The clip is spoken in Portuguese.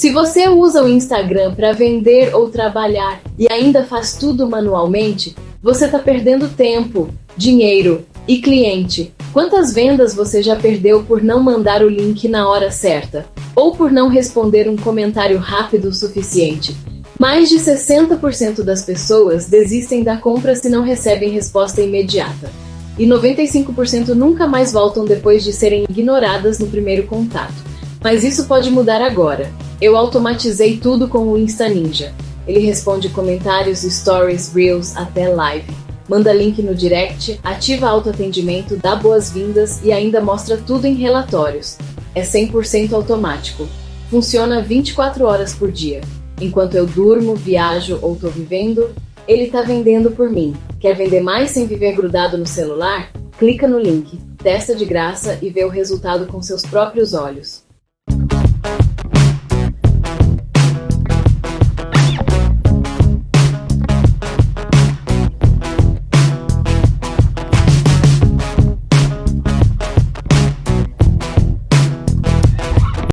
Se você usa o Instagram para vender ou trabalhar e ainda faz tudo manualmente, você está perdendo tempo, dinheiro e cliente. Quantas vendas você já perdeu por não mandar o link na hora certa? Ou por não responder um comentário rápido o suficiente? Mais de 60% das pessoas desistem da compra se não recebem resposta imediata. E 95% nunca mais voltam depois de serem ignoradas no primeiro contato. Mas isso pode mudar agora. Eu automatizei tudo com o InstaNinja. Ele responde comentários, stories, reels, até live. Manda link no direct, ativa autoatendimento, dá boas-vindas e ainda mostra tudo em relatórios. É 100% automático. Funciona 24 horas por dia. Enquanto eu durmo, viajo ou tô vivendo, ele tá vendendo por mim. Quer vender mais sem viver grudado no celular? Clica no link, testa de graça e vê o resultado com seus próprios olhos.